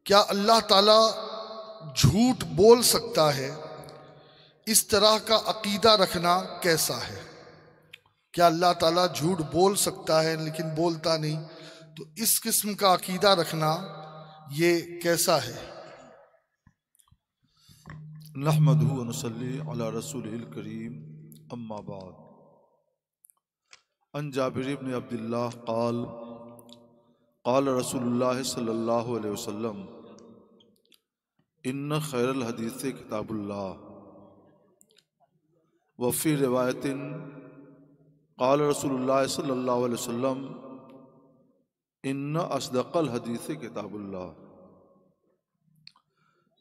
क्या अल्लाह ताला झूठ बोल सकता है? इस तरह का अकीदा रखना कैसा है? क्या अल्लाह ताला झूठ बोल सकता है लेकिन बोलता नहीं? तो इस किस्म का अकीदा रखना ये कैसा है? नहमदुहु व नसल्ली अला रसूलिल करीम अम्मा बाद। अन जाबिर इब्न अब्दुल्लाह क़ाल क़ाल रसूलुल्लाह सल्लल्लाहु अलैहि वसल्लम इन्न खैरल हदीस किताबुल्लाह व फ़ी रिवायतिन क़ाल रसूलुल्लाह सल्लल्लाहु अलैहि वसल्लम इन्न अस्दक़ल हदीस किताबुल्लाह।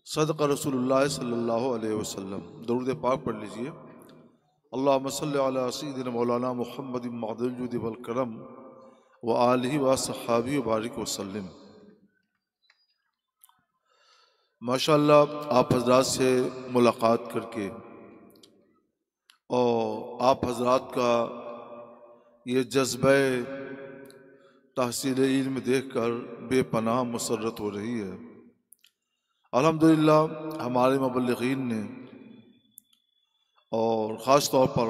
सदक़ रसूलुल्लाह सल्लल्लाहु अलैहि वसल्लम। दरूद पाक पढ़ लीजिए। अल्लाहुम्मा सल्लि अला सय्यिदिना मौलाना मुहम्मद मअदुल जुद वल करम व आलिहि व सहाबी व बारिक वसल्लम। माशाअल्लाह, आप हजरात से मुलाकात करके और आप हजरात का ये जज्बे तहसील इल्म देखकर बेपनाह मुसर्रत हो रही है। अल्हम्दुलिल्लाह, हमारे मुबल्लिगीन ने और ख़ास तौर पर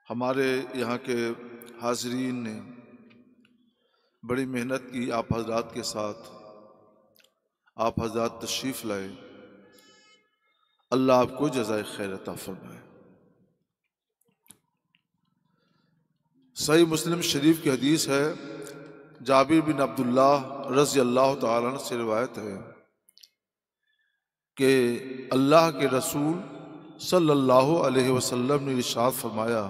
हमारे यहाँ के हाज़रीन ने बड़ी मेहनत की। आप हजरात के साथ आप हजरात तशरीफ़ लाए। अल्लाह आपको जज़ाए खैर अता फरमाए। सही मुस्लिम शरीफ की हदीस है, जाबिर बिन अब्दुल्लाह रज़ी अल्लाह तआला अन्हु से रिवायत है कि अल्लाह के रसूल सल्लल्लाहु अलैहि वसल्लम ने इरशाद फरमाया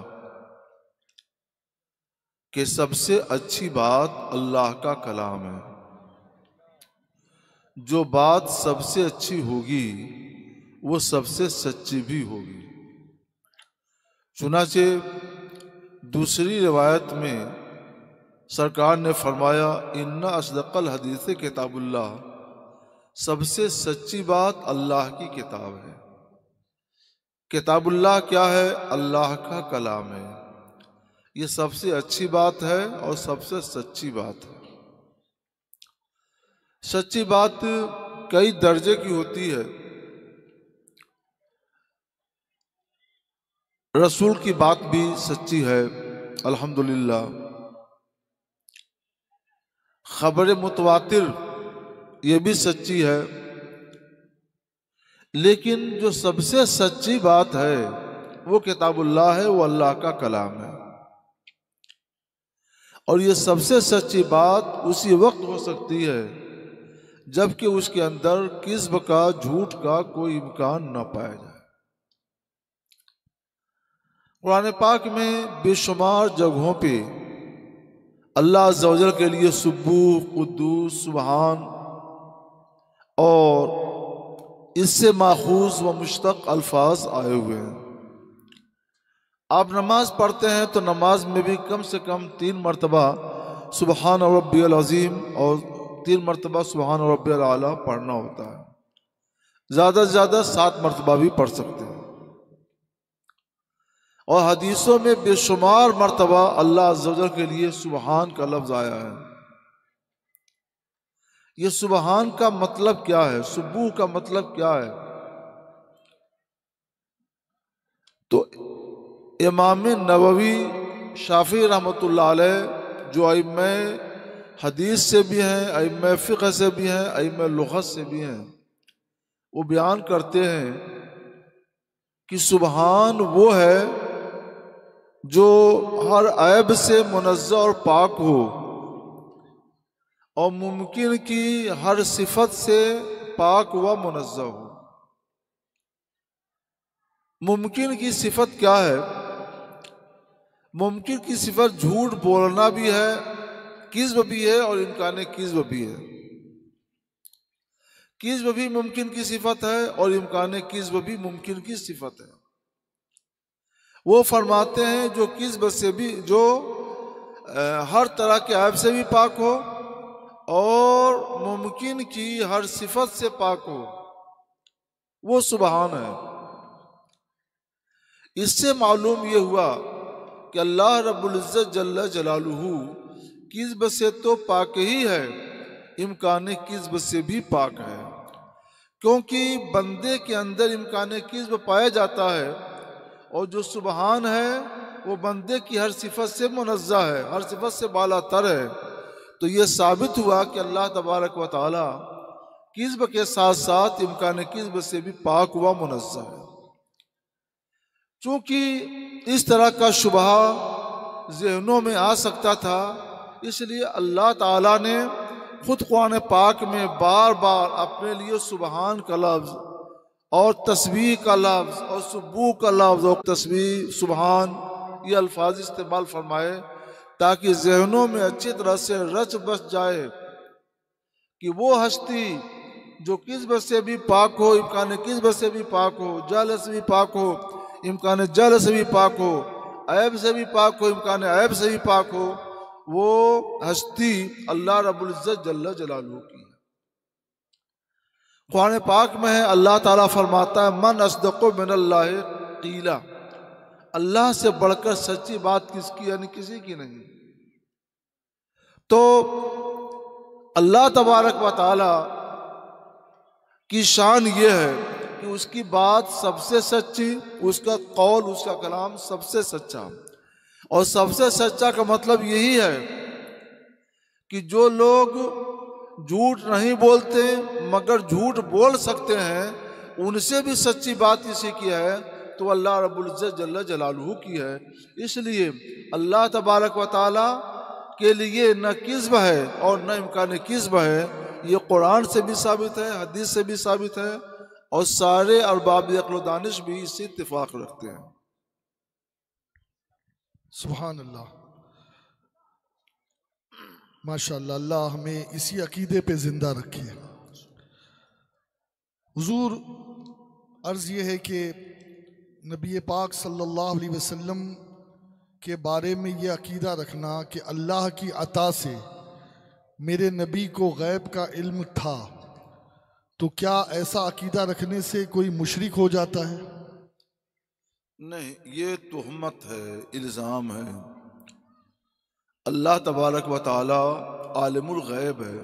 कि सबसे अच्छी बात अल्लाह का कलाम है। जो बात सबसे अच्छी होगी वो सबसे सच्ची भी होगी। चुनाचे दूसरी रिवायत में सरकार ने फरमाया इन्ना अस्दक़ल हदीस किताबुल्लाह, सबसे सच्ची बात अल्लाह की किताब है। किताबुल्लाह क्या है? अल्लाह का कलाम है। ये सबसे अच्छी बात है और सबसे सच्ची बात है। सच्ची बात कई दर्जे की होती है। रसूल की बात भी सच्ची है, अल्हम्दुलिल्लाह। खबर मुतवातिर ये भी सच्ची है। लेकिन जो सबसे सच्ची बात है वो किताबुल्लाह है, वो अल्लाह का कलाम है। और ये सबसे सच्ची बात उसी वक्त हो सकती है जबकि उसके अंदर किस्ब का, झूठ का कोई इम्कान न पाया जाए। कुरान पाक में बेशुमार जगहों पे अल्लाह अज़्ज़ा वजल के लिए सुब्बूह, कुद्दूस, सुबहान और इससे माखूज व मुश्तक अल्फाज आए हुए हैं। आप नमाज पढ़ते हैं तो नमाज में भी कम से कम 3 मरतबा सुबहान रब्बियल अज़ीम और 3 मरतबा सुबहान रब्बियल आला पढ़ना होता है। ज़्यादा से ज़्यादा 7 मरतबा भी पढ़ सकते हैं। और हदीसों में बेशुमार मरतबा अल्लाह अज़्ज़ा वजल के लिए सुबहान का लफ्ज़ आया है। ये सुबहान का मतलब क्या है? सुबूह का मतलब क्या है? तो इमाम नववी शाफी रहमतुल्लाह अलैह, जो अइम्मा हदीस से भी हैं, अइम्मा फ़िक़्ह से भी हैं, अइम्मा लुग़त से भी हैं, वो बयान करते हैं कि सुबहान वो है जो हर ऐब से मुनज़्ज़ह और पाक हो और मुमकिन की हर सिफत से पाक व मुनज़्ज़ह हो। मुमकिन की सिफत क्या है? मुमकिन की सिफत झूठ बोलना भी है, किज़्ब भी है और इम्कान किज़्ब भी है। किज़्ब भी मुमकिन की सिफत है और इम्कान किज़्ब भी मुमकिन की सिफत है। वो फरमाते हैं जो किज़्ब से भी, जो हर तरह के ऐब से भी पाक हो और मुमकिन की हर सिफत से पाक हो, वो सुबहान है। इससे मालूम ये हुआ कि अल्लाह रब्बुल इज़्ज़त जल्ल जलालुहू किस्ब से तो पाक ही है, इम्कान किस्ब से भी पाक है। क्योंकि बंदे के अंदर इम्कान किस्ब पाया जाता है और जो सुबहान है वो बंदे की हर सिफत से मुनज़्ज़ा है, हर सिफत से बालातर है। तो ये साबित हुआ कि अल्लाह तबारक व तआला किस्ब के साथ साथ इम्कान किस्ब से भी पाक हुआ, मुनज़्ज़ा है। चूंकि इस तरह का शुबहा ज़हनों में आ सकता था, इसलिए अल्लाह ताला ने खुद कुरान पाक में बार बार अपने लिए सुबहान का लफ्ज़ और तस्बीह का लफ्ज़ और सुबूह का लफ्ज़ और तस्बीह सुबहान ये अल्फाज इस्तेमाल फरमाए ताकि ज़हनों में अच्छी तरह से रच बस जाए कि वो हस्ती जो किस्ब से भी पाक हो, इम्कान किस्ब से भी पाक हो, जहल से भी पाक हो, इम्कान जहल से भी पाक हो, ऐब से भी पाक हो, इम्कान ऐब से भी पाक हो, वो हस्ती अल्लाह रब्बुल इज्जत जल्ल जलालहू की है। कुरान पाक में है, अल्लाह ताला फरमाता है मन अस्दक़ु मिनल्लाहि क़ीला, अल्लाह से बढ़कर सच्ची बात किसकी, यानी किसी की नहीं। तो अल्लाह तबारक व तआला की शान ये है कि उसकी बात सबसे सच्ची, उसका कौल, उसका कलाम सबसे सच्चा। और सबसे सच्चा का मतलब यही है कि जो लोग झूठ नहीं बोलते मगर झूठ बोल सकते हैं, उनसे भी सच्ची बात इसी की है तो अल्लाह रब्बुल इज्जत जल्ल जलालहू की है। इसलिए अल्लाह तबारक व तआला के लिए न किस्ब है और न इम्कान किस्ब है, ये कुरान से भी साबित है, हदीस से भी साबित है और सारे अरबाब अक्ल व दानिश भी इससे इत्तिफाक रखते हैं। सुभान अल्लाह, माशाअल्लाह, अल्लाह हमें इसी अकीदे पे जिंदा रखे। हुजूर, अर्ज़ ये है कि नबी पाक सल्लल्लाहु अलैहि वसल्लम के बारे में ये अकीदा रखना कि अल्लाह की अता से मेरे नबी को गैब का इल्म था, तो क्या ऐसा अकीदा रखने से कोई मुशरिक हो जाता है? नहीं, ये तुहमत है, इल्ज़ाम है। अल्लाह तबारक व तआला आलिमुल गैब है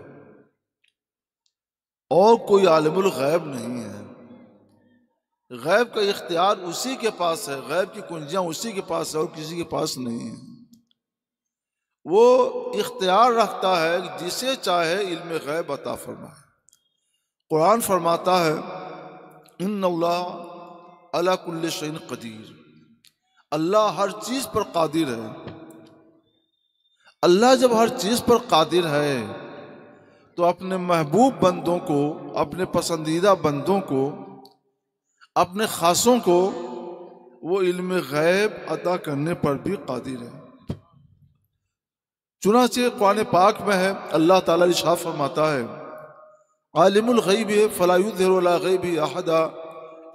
और कोई आलिमुल गैब नहीं है। गैब का इख्तियार उसी के पास है, गैब की कुंजियां उसी के पास है और किसी के पास नहीं है। वो इख्तियार रखता है कि जिसे चाहे इल्म गैब अता फरमाए। कुरान फरमाता है इन्नल्लाह अला कुल्लि शैइन कदीर, अल्लाह हर चीज पर कादिर है। अल्लाह जब हर चीज पर कादिर है तो अपने महबूब बंदों को, अपने पसंदीदा बंदों को, अपने खासों को वो इल्म गैब अता करने पर भी कादिर है। चुनांचे कुरान पाक में है, अल्लाह ताला इरशाद फरमाता है आलिमुल गैब फला युज़हिरु अला गैबिही अहदा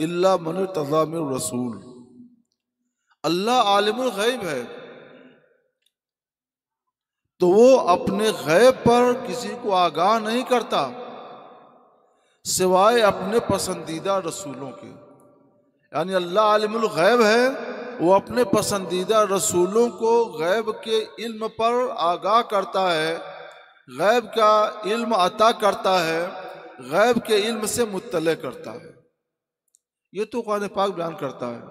इल्ला मन इर्तज़ा मिर रसूल। अल्लाह आलिमुल गैब है तो वो अपने गैब पर किसी को आगाह नहीं करता सिवाय अपने पसंदीदा रसूलों के। यानी अल्लाह आलिमुल गैब है, वो अपने पसंदीदा रसूलों को गैब के इल्म पर आगाह करता है, गैब का इल्म अता करता है, गैब के इल्म से मुत्तले करता है। ये तो कुरान पाक बयान करता है।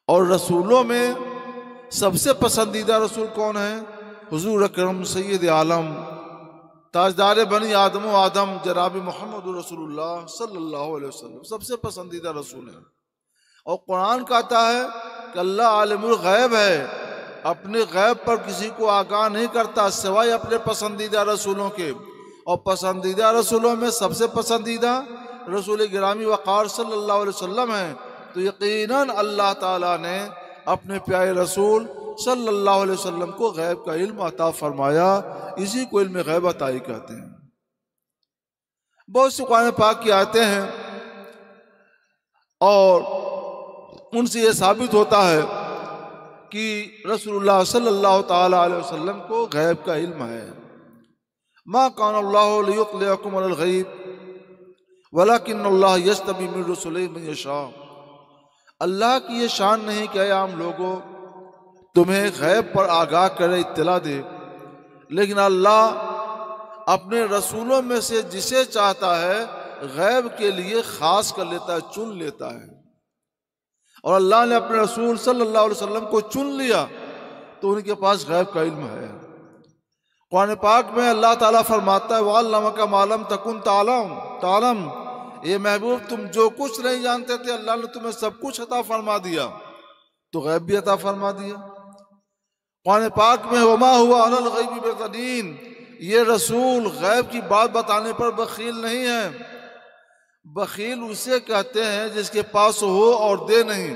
और रसूलों में सबसे पसंदीदा रसूल कौन है? हुजूर अकरम सैयद आलम ताजदार बनी आदम व आदम जनाब मोहम्मद रसूलुल्लाह सल्लल्लाहु अलैहि वसल्लम सबसे पसंदीदा रसूल है। और कुरान कहता है कि अल्लाह आलिमुल गैब है, अपने गैब पर किसी को आगाह नहीं करता सिवाय अपने पसंदीदा रसूलों के। और पसंदीदा रसूलों में सबसे पसंदीदा रसूल गिरामी वक़ार सल्लल्लाहु अलैहि वसल्लम है। तो यकीनन अल्लाह ताला ने अपने प्यारे रसूल सल्लल्लाहु अलैहि वसल्लम को गैब का इल्म अता फरमाया। इसी को इल्म गैब अताई कहते हैं। बहुत सी कुरान पाक की आयतें हैं और उनसे ये साबित होता है कि रसूलुल्लाह सल्लल्लाहु ताला अलैहि वसल्लम को गैब का इल्म है। मा कान अल्लाहु लियुत्लिअकुम अलल गैब वलाकिन्नल्लाह यज्तबी मिन रुसुलिही मन यशा। अल्लाह की ये शान नहीं कि आम लोगों तुम्हें गैब पर आगाह करे, इत्तला दे, लेकिन अल्लाह अपने रसूलों में से जिसे चाहता है गैब के लिए खास कर लेता है, चुन लेता है। और अल्लाह ने अपने रसूल सल्लल्लाहु अलैहि वसल्लम को चुन लिया तो उनके पास गैब का इल्म है। कुरान पाक में अल्लाह ताला फरमाता है वअल्लमका मा लम तकुन तालम, ये महबूब तुम जो कुछ नहीं जानते थे अल्लाह ने तुम्हें सब कुछ अता फरमा दिया, तो गैब भी अता फरमा दिया। कुरान पाक में वमा हुआ अलल गैबि बिज़नीन, ये रसूल गैब की बात बताने पर बखील नहीं है। बखील उसे कहते हैं जिसके पास हो और दे नहीं।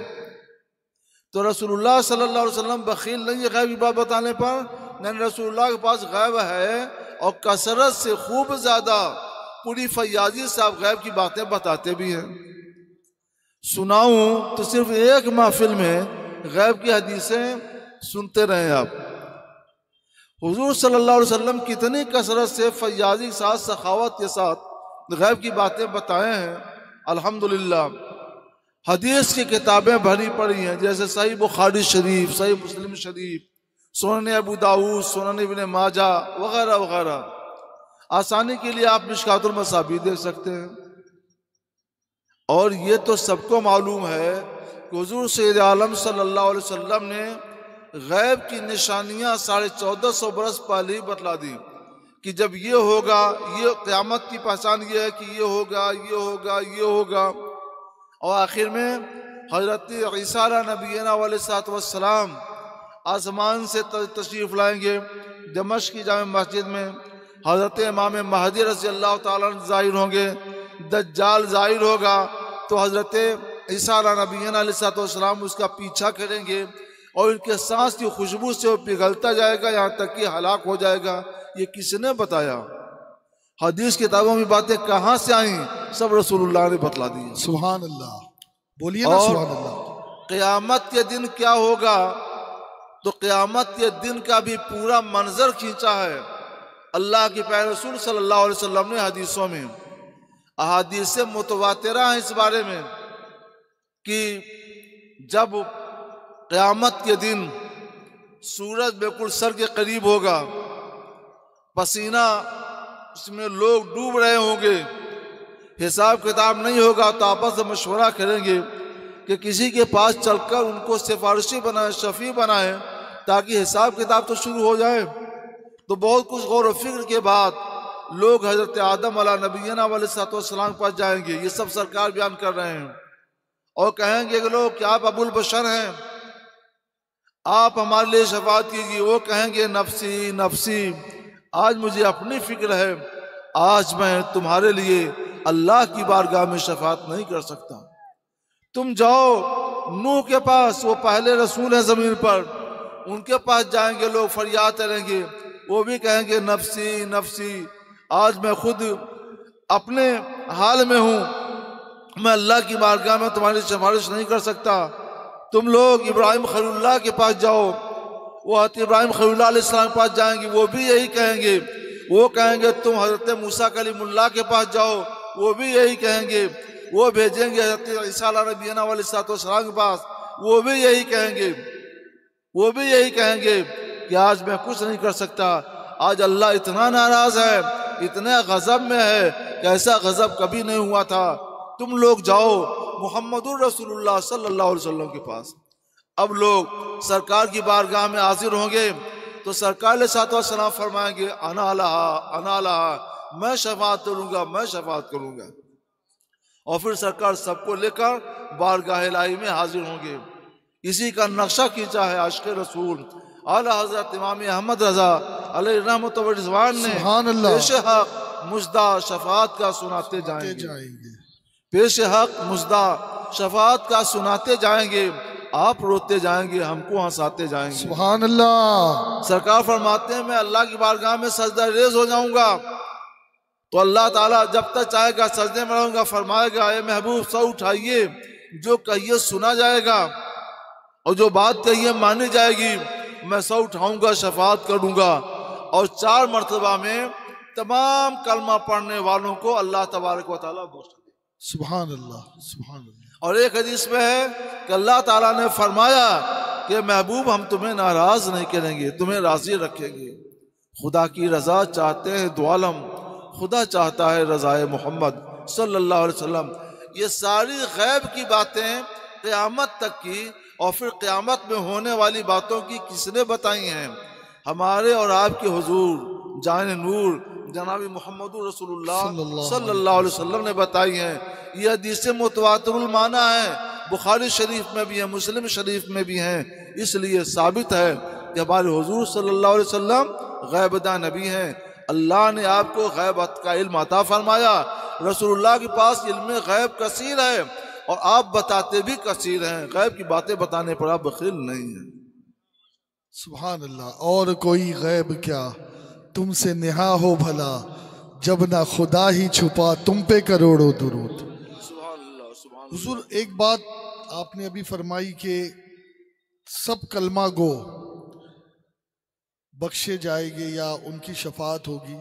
तो रसूलुल्लाह सल्लल्लाहु अलैहि वसल्लम बखील नहीं है गैब की बात बताने पर, नहीं, रसूलुल्लाह के पास गैब है और कसरत से खूब ज्यादा पूरी फैयाजी से आप गैब की बातें बताते भी हैं। सुनाऊं तो सिर्फ एक महफिल में गैब की हदीसें सुनते रहे आप। हुजूर सल्लल्लाहु अलैहि वसल्लम कितनी कसरत से फैयाजी के साथ सखावत के साथ गैब की बातें बताए हैं। अल्हम्दुलिल्लाह हदीस की किताबें भरी पड़ी हैं, जैसे सही बुखारी शरीफ, सही मुस्लिम शरीफ, सुनन अबू दाऊद, सुनन इब्न माजा वगैरह वगैरह। आसानी के लिए आप मिशकातुल मसाबी देख सकते हैं। और ये तो सबको मालूम है कि हुजूर सैयद आलम सल्लल्लाहु अलैहि वसल्लम ने गैब की निशानियां 1450 बरस पहले ही बतला दी कि जब ये होगा, ये क़यामत की पहचान ये है कि ये होगा, ये होगा, ये होगा। और आखिर में हज़रत ईसा नबीना अलैहिस्सलाम आसमान से तशरीफ़ लाएंगे। दमिश्क की जामे मस्जिद में हज़रत इमाम महदी रज़ी अल्लाह ताला अन्हु ज़ाहिर होंगे। दज्जाल ज़ाहिर होगा तो हज़रत ईसा नबीना अलैहिस्सलाम उसका पीछा करेंगे और इनके सांस की खुशबू से वो पिघलता जाएगा यहाँ तक कि हलाक हो जाएगा। ये किसने बताया? हदीस किताबों में बातें कहाँ से आई? सब रसूलुल्लाह ने बतला दी। सुभान अल्लाह, बोलिए ना सुभान अल्लाह। क़यामत के दिन क्या होगा, तो क़यामत के दिन का भी पूरा मंजर खींचा है अल्लाह के प्यारे रसूल सल्लल्लाहु अलैहि वसल्लम ने हदीसों में। अहादीस मुतवातिरा है इस बारे में कि जब क़यामत के दिन सूरज बिल्कुल सर के करीब होगा, पसीना उसमें लोग डूब रहे होंगे, हिसाब किताब नहीं होगा, तो आपस में मशवरा करेंगे कि किसी के पास चलकर उनको सिफारिशी बनाए, शफी बनाए, ताकि हिसाब किताब तो शुरू हो जाए। तो बहुत कुछ गौर व फिक्र के बाद लोग हजरत आदम अला नबीना अलैहिस्सलाम के पास जाएंगे। ये सब सरकार बयान कर रहे हैं और कहेंगे कि लोग क्या आप अबुल बशर हैं, आप हमारे लिए शफाअत कीजिए। वो कहेंगे नफसी नफसी, आज मुझे अपनी फिक्र है, आज मैं तुम्हारे लिए अल्लाह की बारगाह में शफाअत नहीं कर सकता। तुम जाओ नूह के पास, वो पहले रसूल हैं जमीन पर, उनके पास जाएंगे, लोग फरियाद करेंगे, वो भी कहेंगे नफसी नफसी, आज मैं खुद अपने हाल में हूँ, मैं अल्लाह की बारगाह में तुम्हारी सिफारिश नहीं कर सकता। तुम लोग इब्राहिम खलीलुल्लाह के पास जाओ, वो हज़रत इब्राहिम खलीलुल्लाह अलैहिस्सलाम के पास जाएंगे, वो भी यही कहेंगे। वो कहेंगे तुम हज़रत मूसा कलीमुल्लाह के पास जाओ, वो भी यही कहेंगे। वो भेजेंगे हज़रत ईसा नबीना अलैहिस्सलाम के पास, वो भी यही कहेंगे। वो भी यही कहेंगे कि आज मैं कुछ नहीं कर सकता, आज अल्लाह इतना नाराज है, इतने गजब में है कि ऐसा गजब कभी नहीं हुआ था। तुम लोग जाओ मुहम्मदुर रसूलुल्लाह सल्लल्लाहु अलैहि वसल्लम के पास। अब लोग सरकार की बारगाह में हाजिर होंगे तो सरकार अलैहिस्सलाम फरमाएंगे अना लहा, मैं शफाअत करूंगा, मैं शफाअत करूंगा। और फिर सरकार सबको लेकर बारगाह इलाही में हाजिर होंगे। इसी का नक्शा खींचा है आशिक़ रसूल आला हज़रत इमाम अहमद रज़ा अलैहि रहमत व रिज़वान ने। पेश हक मुजदा शफाअत का सुनाते जाएंगे, पेश हक मुजदा शफाअत का सुनाते जाएंगे। आप रोते जाएंगे, हमको हंसाते जाएंगे। सुभान अल्लाह। सरकार फरमाते हैं मैं अल्लाह की बारगाह में सजदा रेज़ हो जाऊंगा, तो अल्लाह ताला जब तक चाहेगा सजदे में रहूंगा, फरमाएगा ए महबूब सर उठाइए, जो कहिए सुना जाएगा और जो बात कहिए मानी जाएगी। मैं सर उठाऊंगा, शफाअत करूंगा और 4 मरतबा में तमाम कलमा पढ़ने वालों को अल्लाह तबारक व तआला बख्श दे। सुभान अल्लाह, सुभान अल्लाह। और एक हदीस में है कि अल्लाह ताला ने फरमाया कि महबूब हम तुम्हें नाराज नहीं करेंगे, तुम्हें राजी रखेंगे। खुदा की रजा चाहते हैं दो आलम, खुदा चाहता है रज़ाए मोहम्मद सल्लल्लाहु अलैहि वसल्लम। ये सारी गैब की बातें क़यामत तक की और फिर क़यामत में होने वाली बातों की किसने बताई हैं? हमारे और आपके हुजूर जान नूर जनाबी मोहम्मद रसूलुल्लाह सल्लल्लाहु अलैहि वसल्लम ने बताई हैं। ये हदीसें मुतवातिरुल माना है, बुखारी शरीफ में भी है, मुस्लिम शरीफ में भी हैं। इसलिए साबित है कि हमारे हुजूर सल्लल्लाहु अलैहि वसल्लम गैबदा नबी हैं। अल्लाह ने आपको गैबत का इल्म अता फरमाया। रसूलुल्लाह के पास इल्म गैब कसीर है और आप बताते भी कसीर हैं। गैब की बातें बताने पर आप बखील नहीं हैं। सुभान अल्लाह। और कोई गैब क्या तुमसे नेहा हो भला, जब ना खुदा ही छुपा तुम पे करोड़ों दुरूद। सुभान अल्लाह, सुभान अल्लाह। हुजूर एक बात आपने अभी फरमाई कि सब कलमा गो बख्शे जाएंगे या उनकी शफात होगी।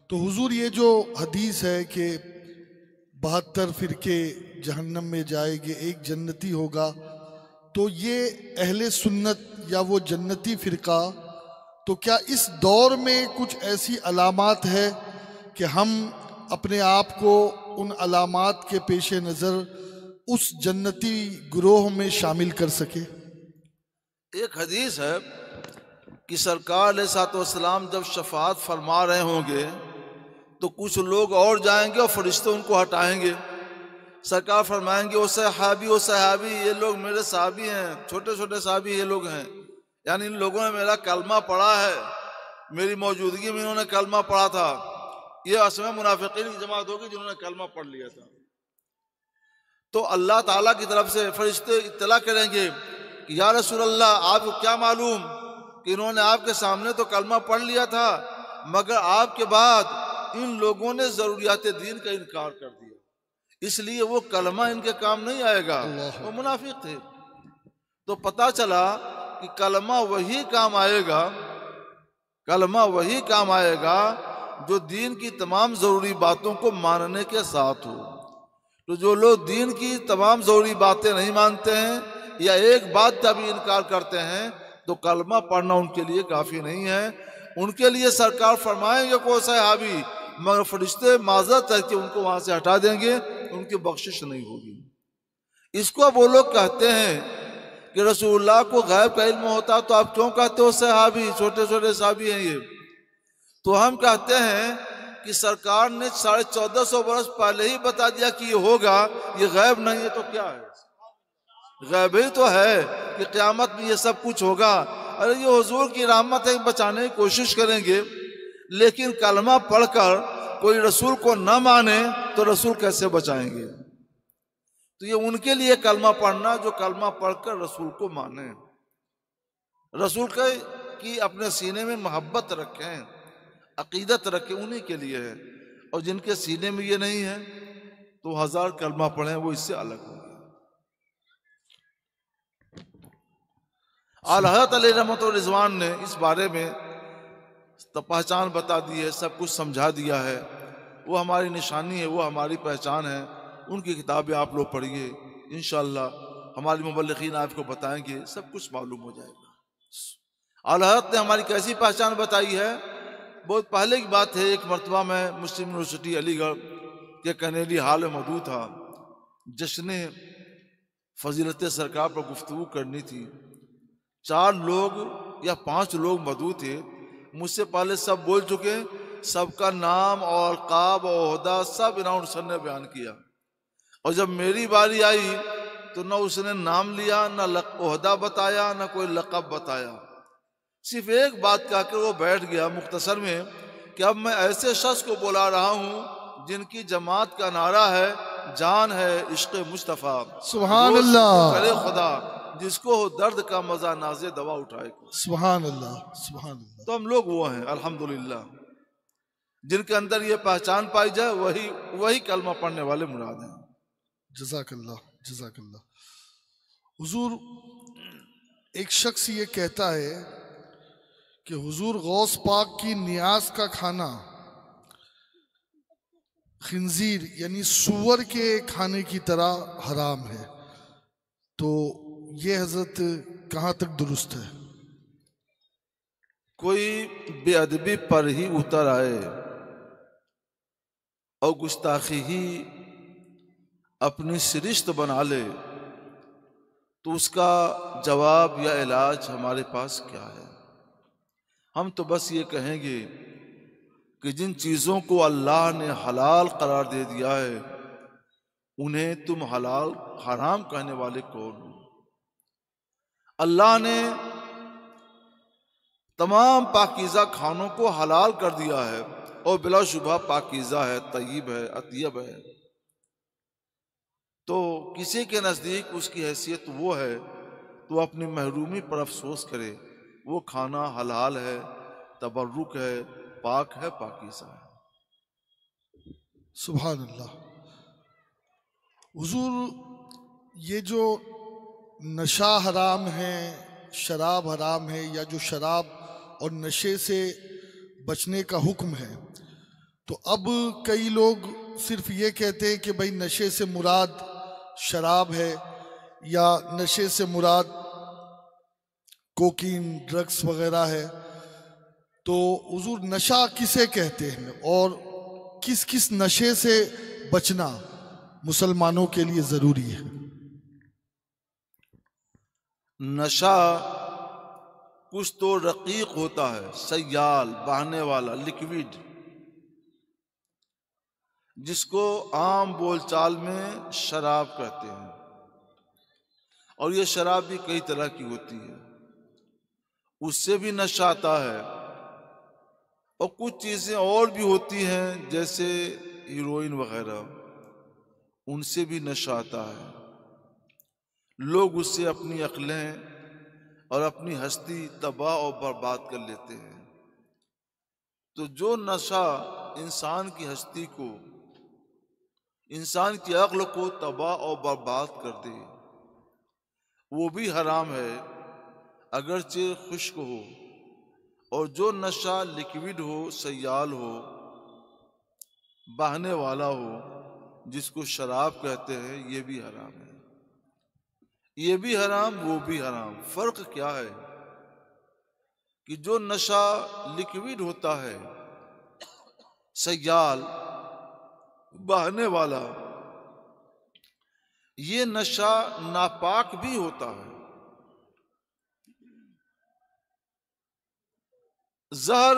तो हुजूर ये जो हदीस है कि 72 फिरके जहन्नम में जाएंगे, एक जन्नती होगा, तो ये अहले सुन्नत या वो जन्नती फिरका, तो क्या इस दौर में कुछ ऐसी अलामात है कि हम अपने आप को उन अलामात के पेश नज़र उस जन्नती ग्रोह में शामिल कर सके? एक हदीस है कि सरकार अलैहिस्सलाम जब शफात फरमा रहे होंगे तो कुछ लोग और जाएंगे और फरिश्ते उनको हटाएंगे। सरकार फरमाएंगे ओ सहाबी, ये लोग मेरे सहाबी हैं, छोटे छोटे सहाबी ये लोग हैं, यानी इन लोगों ने मेरा कलमा पढ़ा है, मेरी मौजूदगी में इन्होंने कलमा पढ़ा था। ये असम मुनाफिकीन की जमात होगी जिन्होंने कलमा पढ़ लिया था। तो अल्लाह ताला की तरफ से फरिश्ते इत्तला करेंगे कि या रसूल अल्लाह, आपको क्या मालूम कि इन्होंने आपके सामने तो कलमा पढ़ लिया था, मगर आपके बाद इन लोगों ने जरूरियात दीन का इनकार कर दिया, इसलिए वो कलमा इनके काम नहीं आएगा, वो मुनाफिक थे। तो पता चला कि कलमा वही काम आएगा, कलमा वही काम आएगा जो दीन की तमाम जरूरी बातों को मानने के साथ हो। तो जो लोग दीन की तमाम जरूरी बातें नहीं मानते हैं या एक बात का भी इनकार करते हैं, तो कलमा पढ़ना उनके लिए काफी नहीं है। उनके लिए सरकार फरमाएंगे को सहाबी, मगर फरिश्ते माजरत करके उनको वहां से हटा देंगे, उनकी बख्शिश नहीं होगी। इसको वो लोग कहते हैं कि रसूलुल्लाह को गैब का इल्म होता तो आप क्यों कहते हो सहाबी, छोटे छोटे सहाबी हैं ये? तो हम कहते हैं कि सरकार ने 1450 वर्ष पहले ही बता दिया कि ये होगा, ये गैब नहीं है तो क्या है? गैब ही तो है कि क़यामत में ये सब कुछ होगा। अरे ये हुजूर की रहमत है, बचाने की कोशिश करेंगे, लेकिन कलमा पढ़कर कोई रसूल को न माने तो रसूल कैसे बचाएंगे? तो ये उनके लिए कलमा पढ़ना जो कलमा पढ़कर रसूल को माने, रसूल की अपने सीने में मोहब्बत रखें, अकीदत रखें, उन्हीं के लिए है। और जिनके सीने में ये नहीं है तो 1000 कलमा पढ़ें, वो इससे अलग होंगे। आला हज़रत अलैहि रहमत व रिज़वान ने इस बारे में पहचान बता दी है, सब कुछ समझा दिया है। वो हमारी निशानी है, वो हमारी पहचान है। उनकी किताबें आप लोग पढ़िए, इंशाअल्लाह हमारे मुबल्लिगीन आपको बताएंगे, सब कुछ मालूम हो जाएगा। आला हज़रत ने हमारी कैसी पहचान बताई है? बहुत पहले की बात है, एक मरतबा मैं मुस्लिम यूनिवर्सिटी अलीगढ़ के कनेली हाल में मौजूद था। जश्न फजीलत सरकार पर गुफ्तगू करनी थी। 4 लोग या 5 लोग मौजूद थे, मुझसे पहले सब बोल चुके, सबका नाम और अलकाब और ओहदा सब इनाम सर ने बयान किया। और जब मेरी बारी आई तो न उसने नाम लिया, न ओहदा बताया, न कोई लक़ब बताया। सिर्फ एक बात कहकर वो बैठ गया मुख्तसर में कि अब मैं ऐसे शख्स को बुला रहा हूँ जिनकी जमात का नारा है, जान है इश्क़ मुस्तफ़ा, सुभान अल्लाह, करे खुदा जिसको हो दर्द का मजा नाज़े दवा उठाए। सुभान अल्लाह, सुभान अल्लाह। तो हम लोग वो हैं अल्हम्दुलिल्लाह, जिनके अंदर ये पहचान पाई जाए वही कलमा पढ़ने वाले मुराद हैं। जज़ाकल्लाह, जज़ाकल्लाह। हुजूर, एक शख्स ये कहता है कि हुजूर गौस पाक की नियाज का खाना खिंजीर यानी सूअर के खाने की तरह हराम है, तो ये हजरत कहाँ तक दुरुस्त है? कोई बेअदबी पर ही उतर आए और गुस्ताखी ही अपनी सिरिश्त बना ले, तो उसका जवाब या इलाज हमारे पास क्या है? हम तो बस ये कहेंगे कि जिन चीज़ों को अल्लाह ने हलाल करार दे दिया है, उन्हें तुम हलाल हराम कहने वाले कौन हो? अल्लाह ने तमाम पाकीज़ा खानों को हलाल कर दिया है और बिलाशुबा पाकीज़ा है, तय्यब है, अतयब है। तो किसी के नज़दीक उसकी हैसियत वो है तो अपनी महरूमी पर अफसोस करे। वो खाना हलाल है, तबर्रुक है, पाक है, पाकीज़ा है। सुभान अल्लाह। हुजूर, ये जो नशा हराम है, शराब हराम है, या जो शराब और नशे से बचने का हुक्म है, तो अब कई लोग सिर्फ ये कहते हैं कि भाई नशे से मुराद शराब है, या नशे से मुराद कोकीन, ड्रग्स वगैरह है। तो हुजूर, नशा किसे कहते हैं और किस किस नशे से बचना मुसलमानों के लिए ज़रूरी है? नशा कुछ तो रकीक होता है, सयाल, बहने वाला, लिक्विड, जिसको आम बोलचाल में शराब कहते हैं। और ये शराब भी कई तरह की होती है, उससे भी नशा आता है। और कुछ चीज़ें और भी होती हैं जैसे हीरोइन वगैरह, उनसे भी नशा आता है। लोग उससे अपनी अक्लें और अपनी हस्ती तबाह और बर्बाद कर लेते हैं। तो जो नशा इंसान की हस्ती को, इंसान की अक्ल को तबाह और बर्बाद कर दे, वो भी हराम है, अगरचे खुश्क हो। और जो नशा लिक्विड हो, सयाल हो, बहने वाला हो, जिसको शराब कहते हैं, ये भी हराम है। ये भी हराम, वो भी हराम। फर्क क्या है कि जो नशा लिक्विड होता है, सयाल, बहने वाला, ये नशा नापाक भी होता है। जहर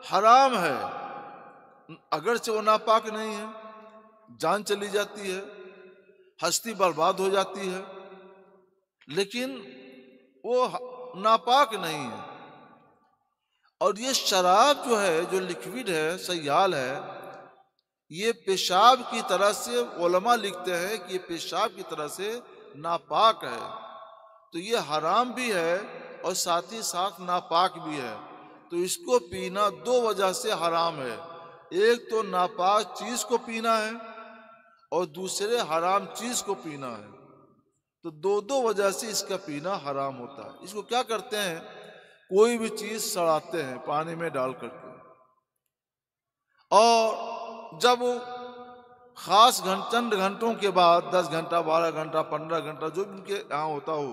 हराम है, अगरचे वो नापाक नहीं है, जान चली जाती है, हस्ती बर्बाद हो जाती है, लेकिन वो नापाक नहीं है। और ये शराब जो है, जो लिक्विड है, सयाल है, ये पेशाब की तरह से, उलमा लिखते हैं कि ये पेशाब की तरह से नापाक है। तो ये हराम भी है और साथ ही साथ नापाक भी है। तो इसको पीना दो वजह से हराम है। एक तो नापाक चीज को पीना है और दूसरे हराम चीज को पीना है। तो दो दो वजह से इसका पीना हराम होता है। इसको क्या करते हैं, कोई भी चीज सड़ाते हैं पानी में डाल करके, और जब खास चंद घंटों के बाद, 10 घंटा, 12 घंटा, 15 घंटा, जो भी उनके यहाँ होता हो,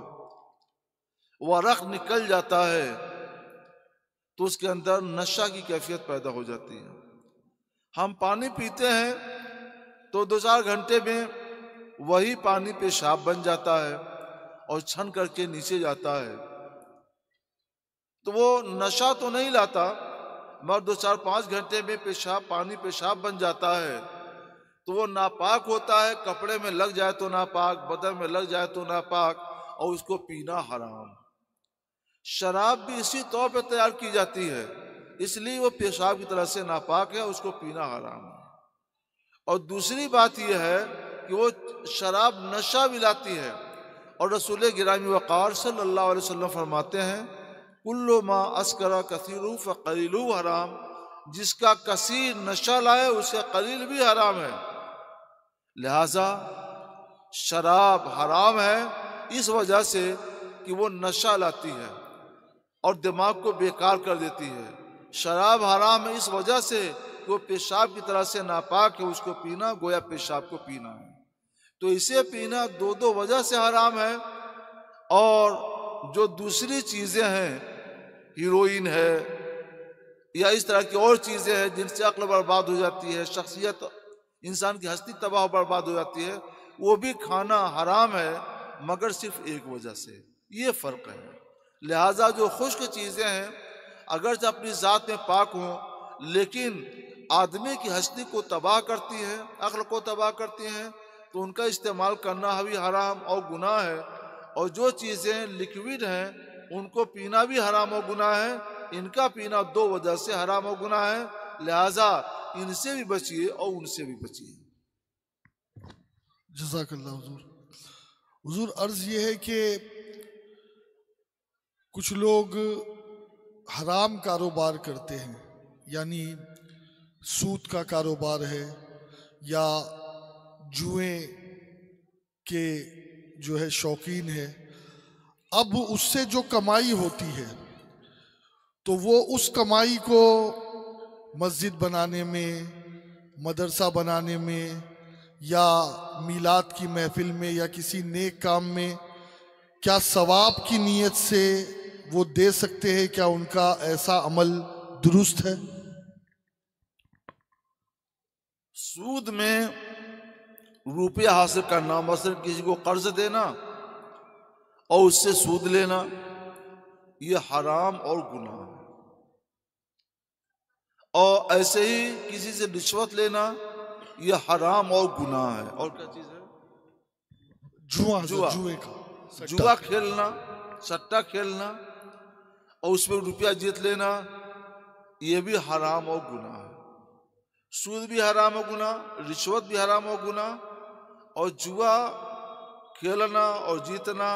वह रख निकल जाता है, तो उसके अंदर नशा की कैफियत पैदा हो जाती है। हम पानी पीते हैं तो 2-4 घंटे में वही पानी पेशाब बन जाता है और छन करके नीचे जाता है। तो वो नशा तो नहीं लाता, मगर 2-4-5 घंटे में पानी पेशाब बन जाता है। तो वो नापाक होता है, कपड़े में लग जाए तो नापाक, बदन में लग जाए तो नापाक, और उसको पीना हराम। शराब भी इसी तौर पर तैयार की जाती है, इसलिए वो पेशाब की तरह से नापाक है, उसको पीना हराम है। और दूसरी बात यह है कि वो शराब नशा भी लाती है। और रसूल गिरामी वक़ार सल्लल्लाहु अलैहि वसल्लम फरमाते हैं, कुल्लु मा अस्करा कसीरु फ़क़लीलु हराम, जिसका कसीर नशा लाए उसका कलील भी हराम है। लिहाजा शराब हराम है इस वजह से कि वो नशा लाती है और दिमाग को बेकार कर देती है। शराब हराम है इस वजह से कि वो पेशाब की तरह से नापाक है, उसको पीना गोया पेशाब को पीना है। तो इसे पीना दो दो वजह से हराम है। और जो दूसरी चीजें हैं हीरोइन है या इस तरह की और चीज़ें हैं जिनसे अक्ल बर्बाद हो जाती है, शख्सियत इंसान की हस्ती तबाह बर्बाद हो जाती है, वो भी खाना हराम है, मगर सिर्फ एक वजह से। ये फ़र्क है। लिहाजा जो खुश्क चीज़ें हैं अगरचे अपनी ज़ात में पाक हों, लेकिन आदमी की हस्ती को तबाह करती हैं, अक्ल को तबाह करती हैं, तो उनका इस्तेमाल करना भी हराम और गुनाह है। और जो चीज़ें लिक्विड हैं उनको पीना भी हराम और गुनाह है। इनका पीना दो वजह से हराम और गुनाह है, लिहाजा इनसे भी बचिए और उनसे भी बचिए। जज़ाकल्लाह हुजूर। हुजूर अर्ज़ ये है कि कुछ लोग हराम कारोबार करते हैं, यानी सूद का कारोबार है या जुए के जो है शौकीन है। अब उससे जो कमाई होती है तो वो उस कमाई को मस्जिद बनाने में, मदरसा बनाने में या मिलाद की महफिल में या किसी नेक काम में क्या सवाब की नीयत से वो दे सकते हैं? क्या उनका ऐसा अमल दुरुस्त है? सूद में रुपया हासिल करना, मसलन किसी को कर्ज देना और उससे सूद लेना, यह हराम और गुनाह है। और ऐसे ही किसी से रिश्वत लेना, यह हराम और गुनाह है। और क्या चीज है? जुए का जुआ खेलना, सट्टा खेलना और उसमें रुपया जीत लेना, यह भी हराम और गुनाह है। सूद भी हराम और गुनाह, रिश्वत भी हराम और गुनाह, और जुआ खेलना और जीतना,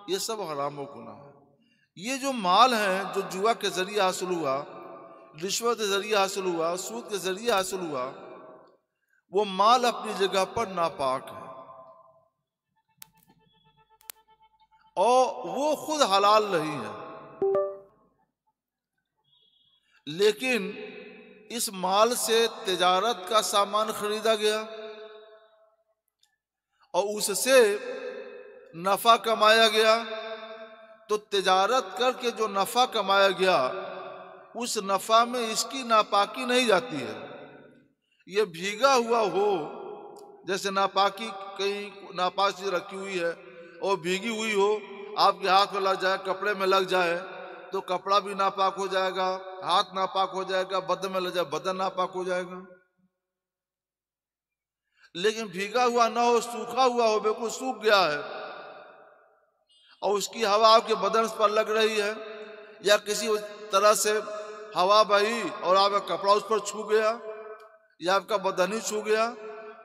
ये सब हराम और गुनाह है। ये जो माल है जो जुआ के जरिए हासिल हुआ, रिश्वत के जरिए हासिल हुआ, सूद के जरिए हासिल हुआ, वो माल अपनी जगह पर नापाक है और वो खुद हलाल नहीं है। लेकिन इस माल से तिजारत का सामान खरीदा गया और उससे नफा कमाया गया, तो तिजारत करके जो नफा कमाया गया उस नफा में इसकी नापाकी नहीं जाती है। ये भीगा हुआ हो, जैसे नापाकी कहीं नापाक चीज रखी हुई है और भीगी हुई हो, आपके हाथ में लग जाए, कपड़े में लग जाए, तो कपड़ा भी नापाक हो जाएगा, हाथ नापाक हो जाएगा, बदन में लग जाए, बदन नापाक हो जाएगा। लेकिन भीगा हुआ ना हो, सूखा हुआ हो, बिल्कुल सूख गया है और उसकी हवा आपके बदन पर लग रही है या किसी तरह से हवा बही और आपका कपड़ा उस पर छू गया या आपका बदन ही छू गया,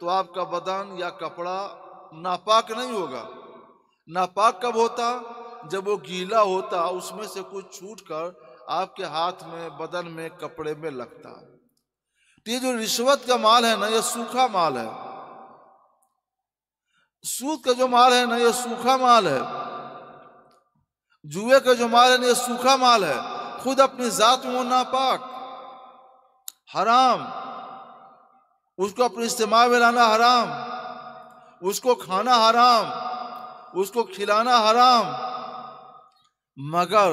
तो आपका बदन या कपड़ा नापाक नहीं होगा। नापाक कब होता? जब वो गीला होता, उसमें से कुछ छूट कर आपके हाथ में, बदन में, कपड़े में लगता। तो ये जो रिश्वत का माल है ना, ये सूखा माल है। सूद का जो माल है ना, ये सूखा माल है। जुए का जो माल है ना, ये सूखा माल है। खुद अपनी जात में वो नापाक, हराम, उसको अपने इस्तेमाल में लाना हराम, उसको खाना हराम, उसको खिलाना हराम, मगर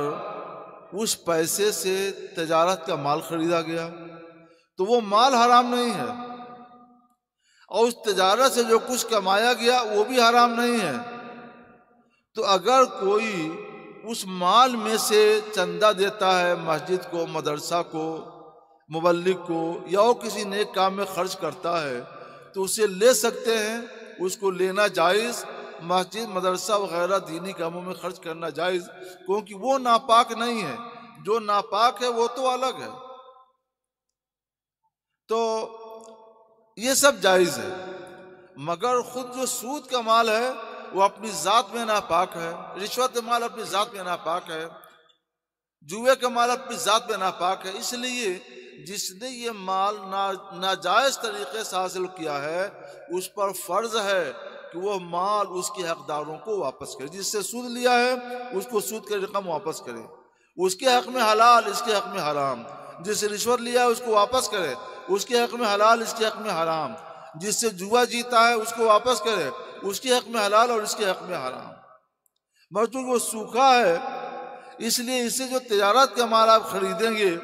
उस पैसे से तिजारत का माल खरीदा गया तो वो माल हराम नहीं है, और उस तिजारत से जो कुछ कमाया गया वो भी हराम नहीं है। तो अगर कोई उस माल में से चंदा देता है, मस्जिद को, मदरसा को, मुबल्लिग को या वो किसी नेक काम में खर्च करता है, तो उसे ले सकते हैं, उसको लेना जायज़। मस्जिद, मदरसा वगैरह दीनी कामों में खर्च करना जायज़, क्योंकि वो नापाक नहीं है। जो नापाक है वो तो अलग है। तो ये सब जायज़ है, मगर खुद जो सूद का माल है वो अपनी ज़ात में नापाक है, रिश्वत का माल अपनी ज़ात में नापाक है, जुए का माल अपनी ज़ात में नापाक है। इसलिए जिसने ये माल नाजायज़ तरीके से हासिल किया है, उस पर फ़र्ज है कि वो माल उसके हकदारों को वापस करे। जिससे सूद लिया है उसको सूद की रकम वापस करे, उसके हक में हलाल, इसके हक में हराम। जिससे रिश्वत लिया है उसको वापस करे, उसके हक में हलाल, इसके हक में हराम। जिससे जुआ जीता है उसको वापस करे, उसके हक में हलाल और इसके हक में हराम। मगर चूंकि वो सूखा है, इसलिए इससे जो तिजारत का माल आप खरीदेंगे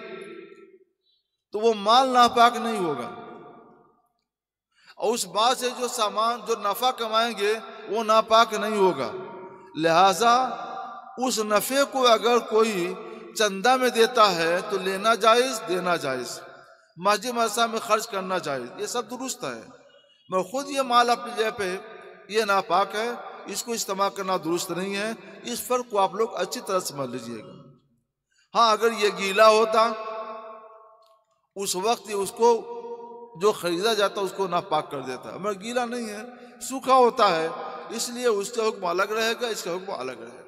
तो वो माल नापाक नहीं होगा, और उस बात से जो सामान जो नफा कमाएंगे वो नापाक नहीं होगा। लिहाजा उस नफे को अगर कोई चंदा में देता है तो लेना जायज, देना जायज, मस्जिद मदरसा में खर्च करना जायज, ये सब दुरुस्त है। मैं खुद ये माल अपनी जगह पे ये नापाक है, इसको इस्तेमाल करना दुरुस्त नहीं है। इस फर्क को आप लोग अच्छी तरह समझ लीजिएगा। हाँ, अगर ये गीला होता उस वक्त उसको जो खरीदा जाता उसको नापाक कर देता, मगर गीला नहीं है, सूखा होता है, इसलिए उसका हुक्म अलग रहेगा, इसका हुक्म अलग रहेगा।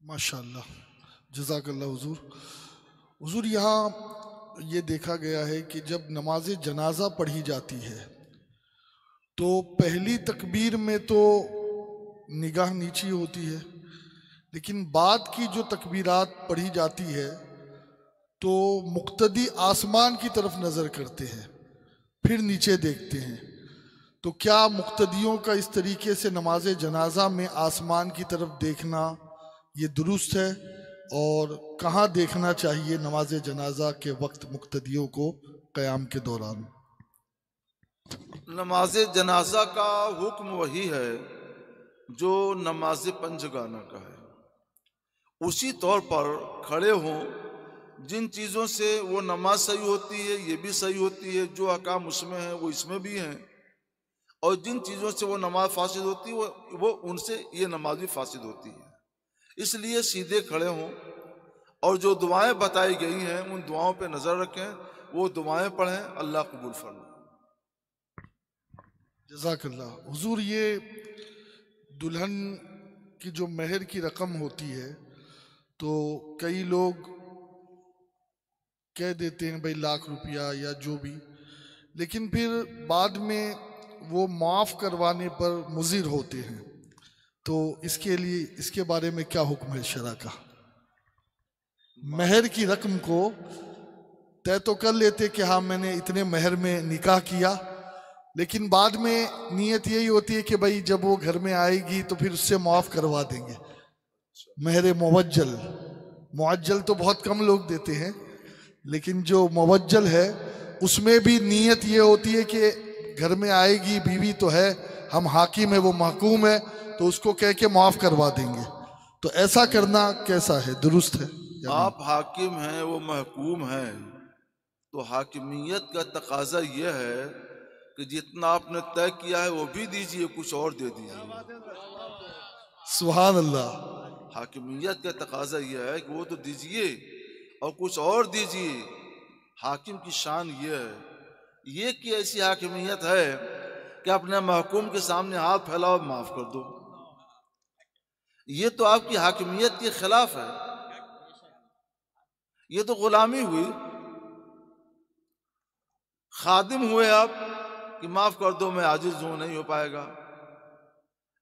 माशाअल्लाह, जज़ाकल्लाह हुजूर। हुजूर, यहाँ ये देखा गया है कि जब नमाज जनाजा पढ़ी जाती है तो पहली तकबीर में तो निगाह नीची होती है, लेकिन बाद की जो तकबीरात पढ़ी जाती है तो मुक्तदी आसमान की तरफ नज़र करते हैं, फिर नीचे देखते हैं। तो क्या मुक्तदियों का इस तरीके से नमाज जनाजा में आसमान की तरफ देखना ये दुरुस्त है, और कहाँ देखना चाहिए नमाज जनाजा के वक्त मुक्तदियों को क़याम के दौरान? नमाज जनाजा का हुक्म वही है जो नमाज पंजगाना का है, उसी तौर पर खड़े हों। जिन चीज़ों से वो नमाज सही होती है ये भी सही होती है, जो अहकाम उसमें है वो इसमें भी हैं, और जिन चीज़ों से वो नमाज फासिद होती है वो उनसे ये नमाज भी फासिद होती है। इसलिए सीधे खड़े हों और जो दुआएं बताई गई हैं उन दुआओं पे नज़र रखें, वो दुआएं पढ़ें, अल्लाह कबूल फरमाए। जज़ाकल्लाह। हुजूर, ये दुल्हन की जो महर की रकम होती है तो कई लोग कह देते हैं भाई ₹1,00,000 या जो भी, लेकिन फिर बाद में वो माफ़ करवाने पर मुज़िर होते हैं, तो इसके लिए इसके बारे में क्या हुक्म है शरा का? महर की रकम को तय तो कर लेते कि हाँ मैंने इतने महर में निकाह किया, लेकिन बाद में नीयत यही होती है कि भाई जब वो घर में आएगी तो फिर उससे माफ़ करवा देंगे। महर मुअज्जल तो बहुत कम लोग देते हैं, लेकिन जो मुअज्जल है उसमें भी नीयत ये होती है कि घर में आएगी, बीवी तो है, हम हाकिम है, वो महकूम है, तो उसको कह के माफ़ करवा देंगे। तो ऐसा करना कैसा है, दुरुस्त है? आप हाकिम हैं, वो महकूम हैं, तो हाकिमियत का तकाजा यह है कि जितना आपने तय किया है वो भी दीजिए, कुछ और दे दीजिए। सुभान अल्लाह। हाकिमियत का तकाजा यह है कि वो तो दीजिए और कुछ और दीजिए। हाकिम की शान यह है, ये कि ऐसी हाकिमियत है कि अपने महकूम के सामने हाथ फैलाओ, माफ कर दो। ये तो आपकी हाकिमियत के खिलाफ है, ये तो गुलामी हुई। खादिम हुए आप कि माफ कर दो, मैं आजिज हूं, नहीं हो पाएगा।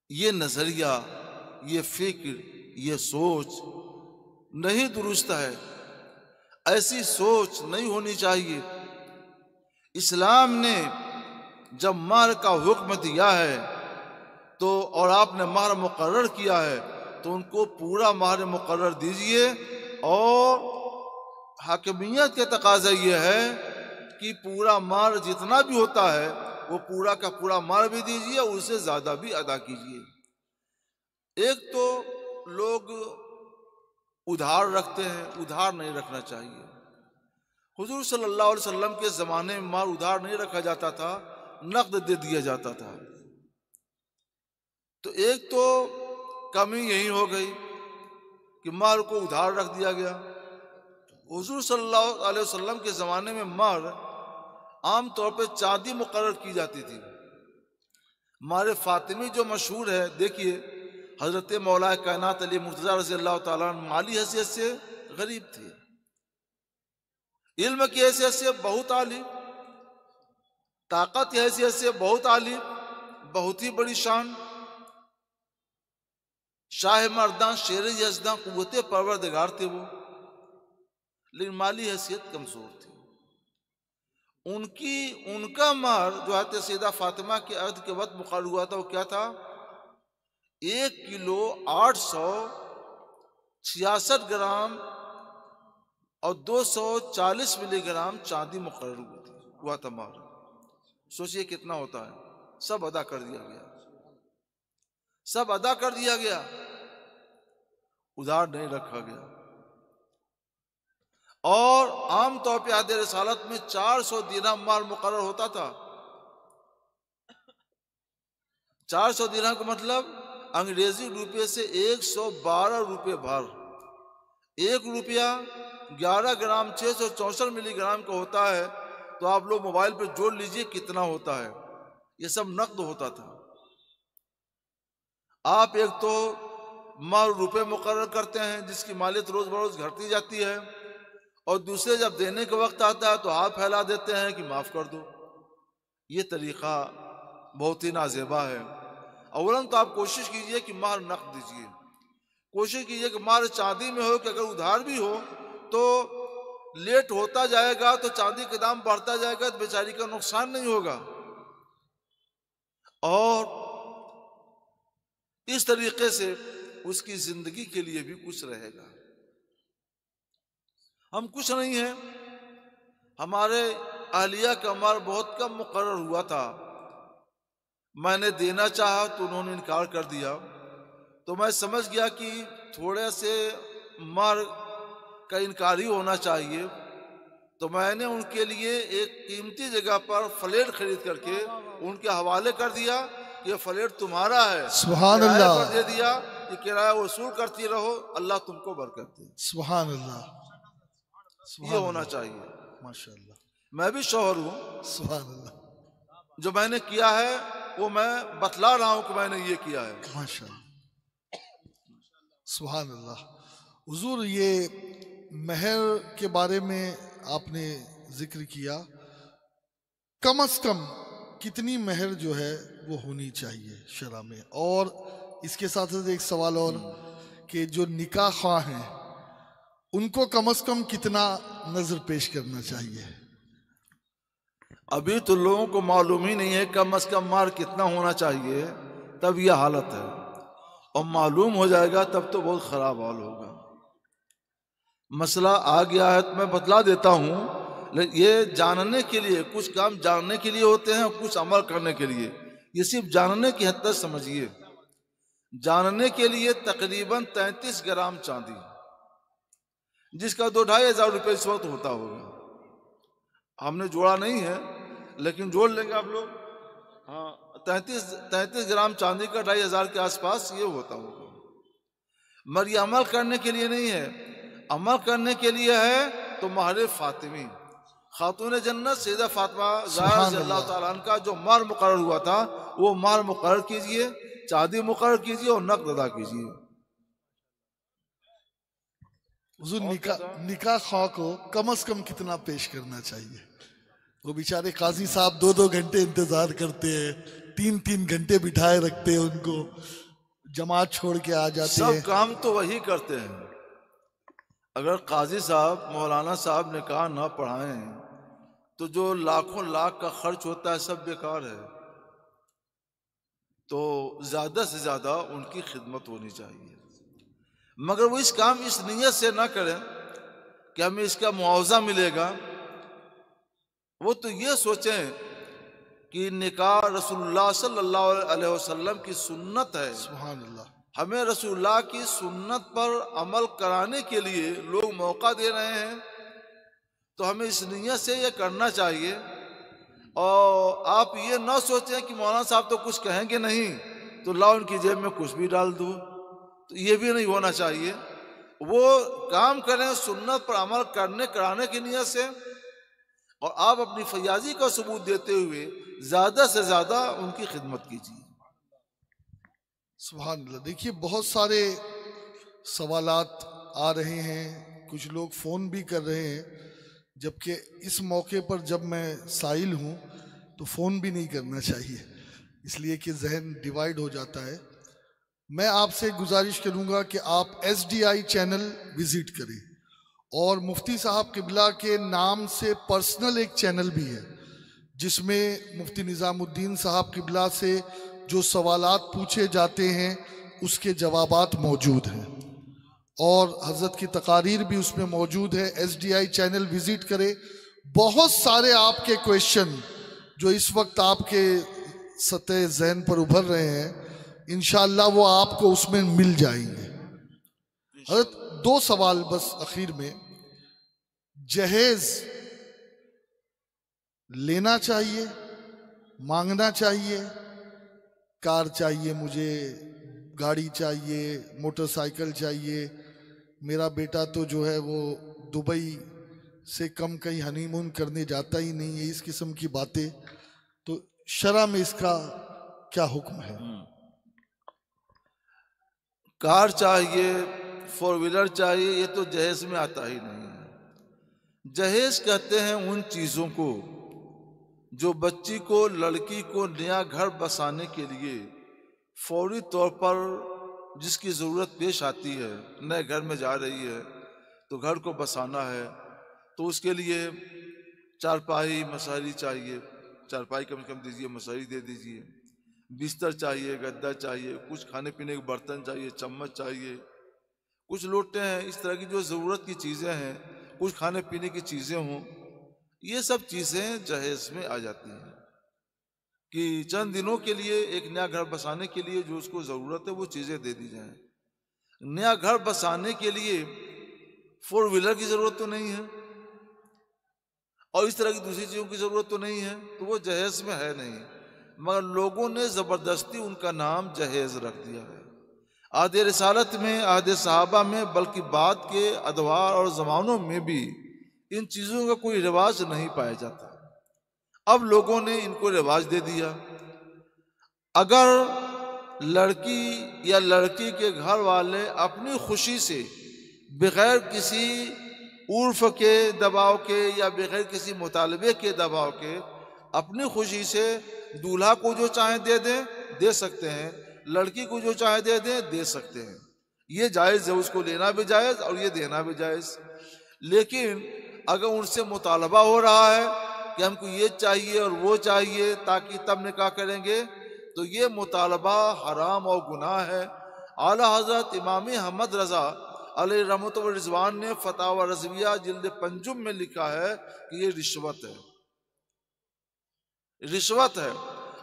ये नजरिया, ये फिक्र, ये सोच नहीं दुरुस्त है, ऐसी सोच नहीं होनी चाहिए। इस्लाम ने जब महर का हुक्म दिया है तो और आपने महर मुकर्रर किया है तो उनको पूरा महर मुकर्रर दीजिए, और हाकिमियत के तकाजा यह है कि पूरा महर जितना भी होता है वो पूरा का पूरा महर भी दीजिए और उससे ज्यादा भी अदा कीजिए। एक तो लोग उधार रखते हैं, उधार नहीं रखना चाहिए। हुजूर सल्लल्लाहु अलैहि वसल्लम के ज़माने में माल उधार नहीं रखा जाता था, नकद दे दिया जाता था। तो एक तो कमी यही हो गई कि माल को उधार रख दिया गया। हुजूर सल्लल्लाहु अलैहि वसल्लम के ज़माने में माल आम तौर पे चांदी मुकर्रर की जाती थी। मारे फातिमी जो मशहूर है, देखिए हजरत मौला कायनात अली मुर्तज़ा रज़ी अल्लाह ताला माली हैसियत से गरीब थे, इल्म की हैसियत से बहुत आली, ताकत की हैसियत से बहुत आली, बहुत ही बड़ी शान, शाह मर्दां शेर यज़दां कुव्वते परवरदिगार थे वो, लेकिन माली हैसियत कमजोर थी। उनका मार जो है सैयदा फातिमा के अहद के वक्त मुकर्रर हुआ था वो क्या था? 1 किलो 800 66 ग्राम और 240 मिलीग्राम चांदी मुकर्रर हुआ था मार। सोचिए कितना होता है। सब अदा कर दिया गया, सब अदा कर दिया गया, उधार नहीं रखा गया। और आमतौर पे आदे रिसालत में 400 दिरहम माल मुकर्रर होता था। 400 दिरहम का मतलब अंग्रेजी रुपये से 112 रुपये भर। 1 रुपया 11 ग्राम 664 मिलीग्राम का होता है। तो आप लोग मोबाइल पर जोड़ लीजिए कितना होता है। ये सब नकद होता था। आप एक तो माल रुपए मुकर्रर करते हैं जिसकी मालियत रोज बरोज घटती जाती है, और दूसरे जब देने का वक्त आता है तो हाथ फैला देते हैं कि माफ कर दो। ये तरीका बहुत ही नाजेबा है। अवलन तो आप कोशिश कीजिए कि माल नकद दीजिए, कोशिश कीजिए कि माल चांदी में हो कि अगर उधार भी हो तो लेट होता जाएगा तो चांदी का दाम बढ़ता जाएगा तो बेचारी का नुकसान नहीं होगा। और इस तरीके से उसकी जिंदगी के लिए भी कुछ रहेगा। हम कुछ नहीं है, हमारे अहलिया का माल बहुत कम मुकर्रर हुआ था। मैंने देना चाहा तो उन्होंने इनकार कर दिया। तो मैं समझ गया कि थोड़े से माल का इनकार ही होना चाहिए। तो मैंने उनके लिए एक कीमती जगह पर फ्लैट खरीद करके उनके हवाले कर दिया कि ये फ्लैट तुम्हारा है। सुभान किराए अल्लाह, पर दे दिया कि किराया वसूल करती रहो, अल्लाह तुमको बरकत दे। सुभान अल्लाह, ये होना चाहिए। माशाअल्लाह, मैं भी शौहर हूँ, सुभान अल्लाह, जो मैंने किया है वो मैं बतला रहा हूँ कि मैंने ये किया है। माशाअल्लाह, सुभान अल्लाह। हुजूर, ये महर के बारे में आपने जिक्र किया, कम से कम कितनी महर जो है वो होनी चाहिए शरा में? और इसके साथ साथ एक सवाल और कि जो निकाह ख्वाह हैं उनको कम से कम कितना नजर पेश करना चाहिए? अभी तो लोगों को मालूम ही नहीं है कम से कम माल कितना होना चाहिए, तब यह हालत है। और मालूम हो जाएगा तब तो बहुत खराब हाल होगा। मसला आ गया है तो मैं बतला देता हूँ, लेकिन ये जानने के लिए, कुछ काम जानने के लिए होते हैं और कुछ अमल करने के लिए। ये सिर्फ जानने की हद तक समझिए। जानने के लिए तकरीबन 33 ग्राम चांदी, जिसका 2-2.5 रुपये इस वक्त होता होगा। हमने जोड़ा नहीं है लेकिन जोड़ लेंगे आप लोग। हाँ, 33 ग्राम चांदी का 2,500 के आसपास ये होता होगा। मगर ये अमल करने के लिए नहीं है। अमल करने के लिए है तो महर फातिमी, खातून जन्नत सैयदा फातिमा ज़हरा रज़ियल्लाहु ताला अन्हा का जो माल मुकर्रर हुआ था वो माल मुकर्रर कीजिए, चांदी मुकर्रर कीजिए और नकद अदा कीजिए। हुजूर, निकाह ख्वाह को कम से कम कितना पेश करना चाहिए? वो बेचारे काजी साहब 2-2 घंटे इंतजार करते हैं, 3-3 घंटे बिठाए रखते हैं उनको, जमात छोड़ के आ जाते हैं। सब काम तो वही करते हैं। अगर काजी साहब, मौलाना साहब निकाह ना पढ़ाएं तो जो लाखों लाख का खर्च होता है सब बेकार है। तो ज्यादा से ज्यादा उनकी खिदमत होनी चाहिए। मगर वो इस काम इस नीयत से ना करें कि हमें इसका मुआवजा मिलेगा। वो तो ये सोचें कि निकाह रसूलुल्लाह सल्लल्लाहु अलैहि वसल्लम की सुन्नत है। सुभान अल्लाह, हमें रसूलुल्लाह की सुन्नत पर अमल कराने के लिए लोग मौका दे रहे हैं, तो हमें इस नीयत से ये करना चाहिए। और आप ये ना सोचें कि मौलाना साहब तो कुछ कहेंगे नहीं तो ला उनकी जेब में कुछ भी डाल दो, तो ये भी नहीं होना चाहिए। वो काम करें सुन्नत पर अमल कराने की नीयत से, और आप अपनी फयाजी का सबूत देते हुए ज्यादा से ज्यादा उनकी खिदमत कीजिए। सुभान अल्लाह। देखिए, बहुत सारे सवालात आ रहे हैं, कुछ लोग फ़ोन भी कर रहे हैं, जबकि इस मौके पर जब मैं साइल हूँ तो फ़ोन भी नहीं करना चाहिए, इसलिए कि जहन डिवाइड हो जाता है। मैं आपसे गुजारिश करूँगा कि आप SDI चैनल विज़िट करें, और मुफ्ती साहब किबला के नाम से पर्सनल एक चैनल भी है जिसमें मुफ्ती निज़ामुद्दीन साहब किबला से जो सवालात पूछे जाते हैं उसके जवाबात मौजूद हैं। और हज़रत की तकारीर भी उसमें मौजूद है। SDI चैनल विजिट करें। बहुत सारे आपके क्वेश्चन जो इस वक्त आपके सतह ज़हन पर उभर रहे हैं, इंशाअल्लाह वो आपको उसमें मिल जाएंगे। हज़रत 2 सवाल बस आखिर में, जहेज लेना चाहिए, मांगना चाहिए? कार चाहिए मुझे, गाड़ी चाहिए, मोटरसाइकिल चाहिए, मेरा बेटा तो जो है वो दुबई से कम कहीं हनीमून करने जाता ही नहीं है, इस किस्म की बातें। तो शरअ में इसका क्या हुक्म है? कार चाहिए, 4 व्हीलर चाहिए, ये तो जहेज में आता ही नहीं है। जहेज कहते हैं उन चीज़ों को जो बच्ची को, लड़की को नया घर बसाने के लिए फौरी तौर पर जिसकी ज़रूरत पेश आती है। नए घर में जा रही है तो घर को बसाना है, तो उसके लिए चारपाई मसारी चाहिए, चारपाई कम से कम दीजिए, मसारी दे दीजिए, बिस्तर चाहिए, गद्दा चाहिए, कुछ खाने पीने के बर्तन चाहिए, चम्मच चाहिए, कुछ लोटे हैं, इस तरह की जो ज़रूरत की चीज़ें हैं, कुछ खाने पीने की चीज़ें हों, ये सब चीज़ें जहेज में आ जाती हैं कि चंद दिनों के लिए एक नया घर बसाने के लिए जो उसको ज़रूरत है वो चीज़ें दे दी जाएं। नया घर बसाने के लिए 4 व्हीलर की ज़रूरत तो नहीं है और इस तरह की दूसरी चीज़ों की ज़रूरत तो नहीं है, तो वो जहेज में है नहीं, मगर लोगों ने ज़बरदस्ती उनका नाम जहेज रख दिया है। आदे रिसालत में, आदे सहाबा में, बल्कि बाद के अदवार और ज़मानों में भी इन चीज़ों का कोई रिवाज नहीं पाया जाता। अब लोगों ने इनको रिवाज दे दिया। अगर लड़की या लड़की के घर वाले अपनी खुशी से, बगैर किसी उर्फ के दबाव के या बगैर किसी मुतालबे के दबाव के, अपनी खुशी से दूल्हा को जो चाहे दे दें, दे सकते हैं, लड़की को जो चाहे दे दें, दे सकते हैं। ये जायज़ है, उसको लेना भी जायज़ और ये देना भी जायज़। लेकिन अगर उनसे मुतालबा हो रहा है कि हमको ये चाहिए और वो चाहिए ताकि तब निकाह करेंगे, तो ये मुतालबा हराम और गुनाह है। आला हज़रत इमाम अहमद रज़ा अलैहि रहमत व रिज़वान ने फतावा रज़विया जिल्द पंजुम में लिखा है कि ये रिश्वत है, रिश्वत है।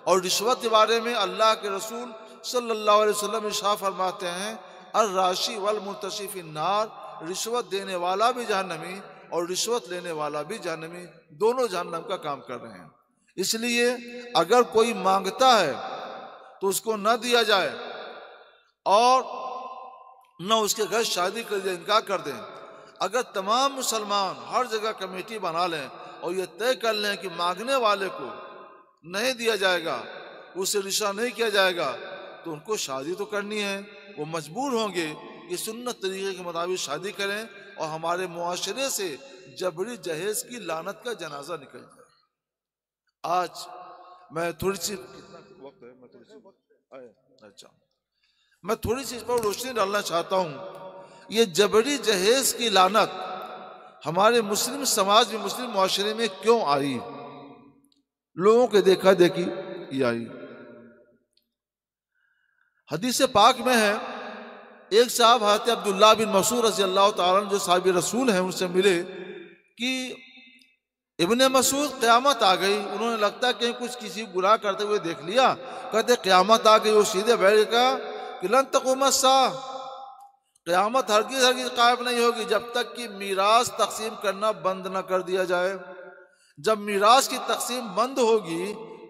और रिश्वत के बारे में अल्लाह के रसूल सल्लल्लाहु अलैहि वसल्लम इरशाद फरमाते हैं, अर राशि वल मुर्तशी फिन्नार, रिश्वत देने वाला भी जहन्नमी और रिश्वत लेने वाला भी जहन्नमी, दोनों जहन्नम का काम कर रहे हैं। इसलिए अगर कोई मांगता है तो उसको न दिया जाए और न उसके घर शादी कर दे, इनकार कर दें। अगर तमाम मुसलमान हर जगह कमेटी बना लें और ये तय कर लें कि मांगने वाले को नहीं दिया जाएगा, उससे रिश्ता नहीं किया जाएगा, तो उनको शादी तो करनी है, वो मजबूर होंगे कि सुन्नत तरीके के मुताबिक शादी करें और हमारे मुआशरे से जबरी जहेज की लानत का जनाजा निकल जाए। आज मैं थोड़ी सी, कितना वक्त है, मैं थोड़ी सी, अच्छा, मैं थोड़ी सी इस पर रोशनी डालना चाहता हूँ। ये जबरी जहेज की लानत हमारे मुस्लिम समाज में, मुस्लिम मुआशरे में क्यों आई? लोगों के देखा देखी ये आई। हदीस पाक में है, एक साहब हज़रत अब्दुल्लाह बिन मसूद रज़ी अल्लाह ताला अन्हु जो साहिब रसूल हैं, उनसे मिले कि इब्ने मसूद क़यामत आ गई। उन्होंने लगता कहीं कुछ किसी गुनाह करते हुए देख लिया। कहते क़यामत आ गई। वो सीधे बैठ गया कि लन तक़ूम अस्साअह, क़यामत हरगिज़ हरगिज़ कायम नहीं होगी जब तक कि मीरास तक़सीम करना बंद न कर दिया जाए। जब मीरास की तक़सीम बंद होगी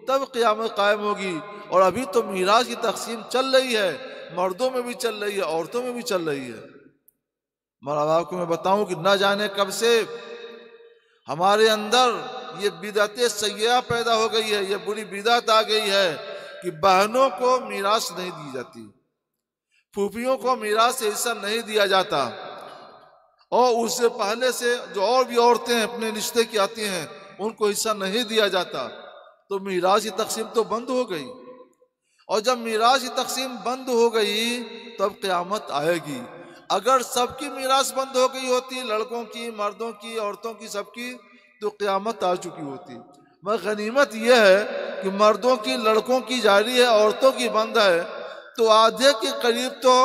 तब क़यामत कायम होगी। और अभी तो मीरास की तक़सीम चल रही है, मर्दों में भी चल रही है, औरतों में भी चल रही है। मगर आपको मैं बताऊं कि न जाने कब से हमारे अंदर ये बिदअत सय्या पैदा हो गई है, ये बुरी बिदअत आ गई है कि बहनों को मीरास नहीं दी जाती, फूफियों को मीरास से हिस्सा नहीं दिया जाता, और उससे पहले से जो और भी औरतें अपने रिश्ते की आती हैं उनको हिस्सा नहीं दिया जाता। तो मीरास की तक़सीम तो बंद हो गई। और जब मीरास की तक़सीम बंद हो गई तब क़यामत आएगी। अगर सबकी मीरास बंद हो गई होती, लड़कों की, मर्दों की, औरतों की, सबकी, तो क़यामत आ चुकी होती। मगर गनीमत यह है कि मर्दों की, लड़कों की जारी है, औरतों की बंद है, तो आधे के करीब तो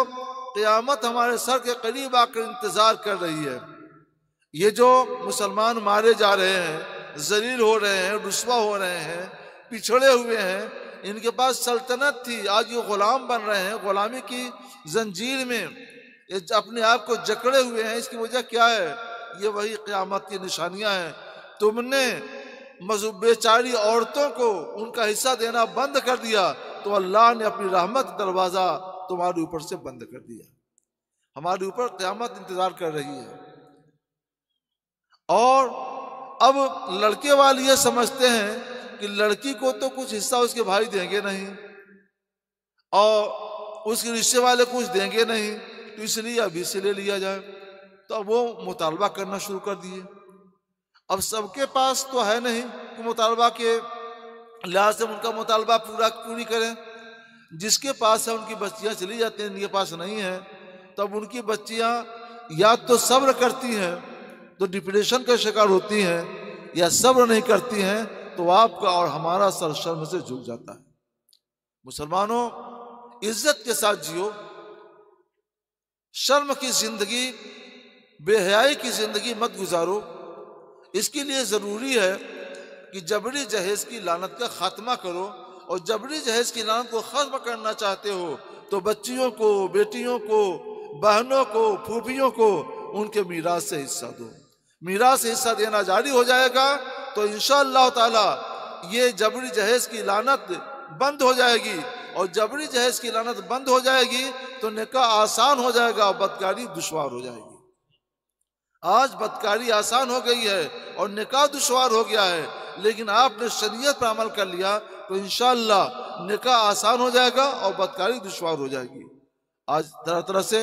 क़यामत हमारे सर के करीब आकर इंतज़ार कर रही है। ये जो मुसलमान मारे जा रहे हैं, जलील हो रहे हैं, रुस्वा हो रहे हैं, पिछड़े हुए हैं, इनके पास सल्तनत थी, आज ये गुलाम बन रहे हैं, गुलामी की जंजीर में ये अपने आप को जकड़े हुए हैं। इसकी वजह क्या है? ये वही क़यामत की निशानियां हैं। तुमने बेचारी औरतों को उनका हिस्सा देना बंद कर दिया तो अल्लाह ने अपनी रहमत दरवाज़ा तुम्हारे ऊपर से बंद कर दिया। हमारे ऊपर क़यामत इंतज़ार कर रही है। और अब लड़के वाले ये समझते हैं कि लड़की को तो कुछ हिस्सा उसके भाई देंगे नहीं और उसके रिश्ते वाले कुछ देंगे नहीं, तो इसलिए अभी से ले लिया जाए। तो अब वो मुतालबा करना शुरू कर दिए। अब सबके पास तो है नहीं कि मुतालबा के लिहाज से उनका मुतालबा पूरी करें। जिसके पास है उनकी बच्चियां चली जाती हैं, जिनके पास नहीं है तब उनकी बच्चियां या तो सब्र करती हैं तो डिप्रेशन का शिकार होती हैं, या सब्र नहीं करती हैं तो आपका और हमारा सर शर्म से झुक जाता है। मुसलमानों, इज्जत के साथ जियो। शर्म की जिंदगी, बेहयाई की जिंदगी मत गुजारो। इसके लिए जरूरी है कि जबरी जहेज की लानत का खात्मा करो। और जबरी जहेज की लानत को खत्म करना चाहते हो तो बच्चियों को, बेटियों को, बहनों को, फूफियों को उनके मीरास से हिस्सा दो। मीरास से हिस्सा देना जारी हो जाएगा तो इंशाअल्लाह ताला ये जबरी जहेज की लानत बंद हो जाएगी। और जबरी जहेज की लानत बंद हो जाएगी तो निकाह आसान हो जाएगा, बदकारी दुश्वार हो जाएगी। आज बदकारी आसान हो गई है और निकाह दुश्वार हो गया है, लेकिन आपने शरीयत पर अमल कर लिया तो इंशाअल्लाह निकाह आसान हो जाएगा और बदकारी दुश्वार हो जाएगी। आज तरह तरह से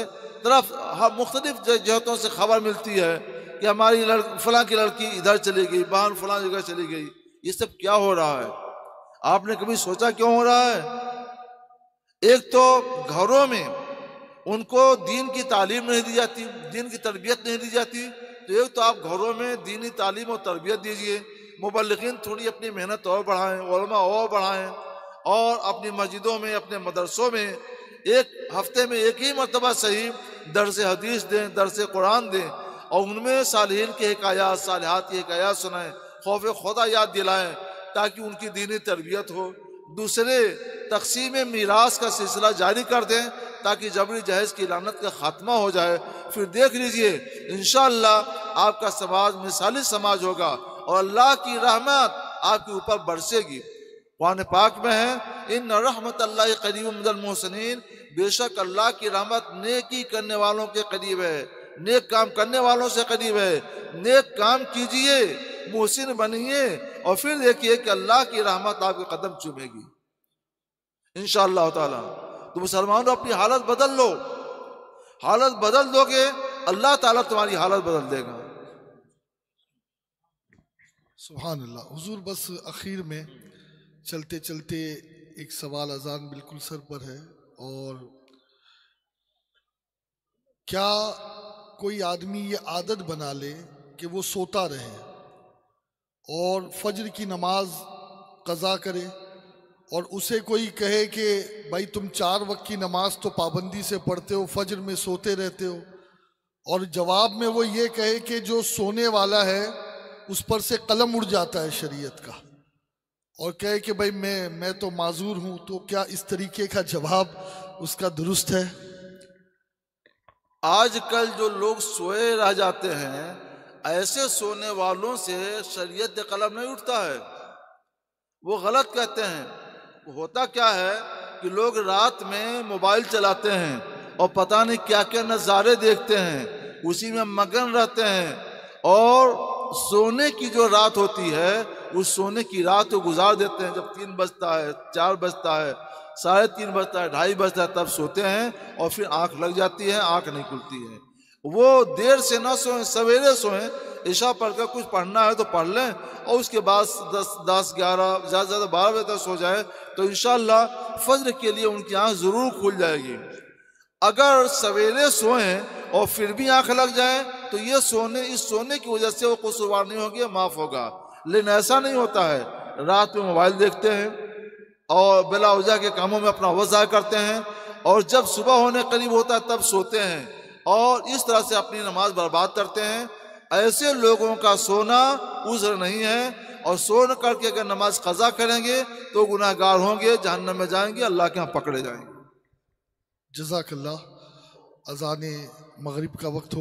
मुख्तलिफ जहतों से खबर मिलती है कि हमारी फलां की लड़की इधर चली गई, बहन फलां जगह चली गई। ये सब क्या हो रहा है? आपने कभी सोचा क्यों हो रहा है? एक तो घरों में उनको दीन की तालीम नहीं दी जाती, दीन की तरबियत नहीं दी जाती। तो एक तो आप घरों में दीनी तालीम और तरबियत दीजिए। मुबल्लिगीन थोड़ी अपनी मेहनत और बढ़ाएं, उलमा और बढ़ाएं, और अपनी मस्जिदों में, अपने मदरसों में एक हफ्ते में एक ही मरतबा सही दर्स हदीस दें, दर्स कुरान दें, और उनमें सालिहीन के हिकायात, सालिहात की हिकायात सुनाएं, खौफ खुदा याद दिलाएं ताकि उनकी दीनी तरबियत हो। दूसरे, तकसीम मीरास का सिलसिला जारी कर दें ताकि जबरी जहेज की लानत का खात्मा हो जाए। फिर देख लीजिए इंशाअल्लाह आपका समाज मिसाली समाज होगा और अल्लाह की रहमत आपके ऊपर बरसेगी। कुरान पाक में है, इन रहमतुल्लाहि करीबुम मिनल मुहसिनीन, बेशक अल्लाह की रहमत नेकी करने वालों के करीब है, नेक काम करने वालों से करीब है। नेक काम कीजिए, मुहसिन बनिए, और फिर देखिए कि अल्लाह की रहमत आपके कदम चूमेगी इंशाअल्लाह ताला। तो मुसलमानों, अपनी हालत बदल लो। हालत बदल दोगे, अल्लाह ताला तुम्हारी हालत बदल देगा। सुभान अल्लाह। हुजूर, बस आखिर में चलते चलते एक सवाल, अजान बिल्कुल सर पर है, और क्या कोई आदमी ये आदत बना ले कि वो सोता रहे और फजर की नमाज कज़ा करे, और उसे कोई कहे कि भाई तुम 4 वक्त की नमाज तो पाबंदी से पढ़ते हो, फजर में सोते रहते हो, और जवाब में वो ये कहे कि जो सोने वाला है उस पर से कलम उड़ जाता है शरीयत का, और कहे कि भाई मैं तो माजूर हूँ। तो क्या इस तरीके का जवाब उसका दुरुस्त है? आजकल जो लोग सोए रह जाते हैं, ऐसे सोने वालों से शरीयत का कलम नहीं उठता है। वो गलत कहते हैं। होता क्या है कि लोग रात में मोबाइल चलाते हैं और पता नहीं क्या क्या नज़ारे देखते हैं, उसी में मगन रहते हैं, और सोने की जो रात होती है उस सोने की रात को गुजार देते हैं। जब 3 बजता है, 4 बजता है, 3:30 बजता है, 2:30 बजता है, तब सोते हैं और फिर आंख लग जाती है, आंख नहीं खुलती है। वो देर से ना सोएं, सवेरे सोएं। ईशा पढ़कर कुछ पढ़ना है तो पढ़ लें, और उसके बाद 10, 11, ज़्यादा से ज़्यादा 12 बजे तक सो जाए तो इंशाअल्लाह फजर के लिए उनकी आंख ज़रूर खुल जाएगी। अगर सवेरे सोएं और फिर भी आंख लग जाए तो ये इस सोने की वजह से वो कसूरवार नहीं होगी, माफ़ होगा। लेकिन ऐसा नहीं होता है। रात में मोबाइल देखते हैं और बिला वजह के कामों में अपना वक्त ज़ाया करते हैं, और जब सुबह होने करीब होता है तब सोते हैं और इस तरह से अपनी नमाज बर्बाद करते हैं। ऐसे लोगों का सोना उज़्र नहीं है और सोन करके अगर नमाज कज़ा करेंगे तो गुनाहगार होंगे, जहन्नम में जाएंगे, अल्लाह के यहाँ पकड़े जाएंगे। जज़ाकल्लाह। अज़ान मगरिब का वक्त हो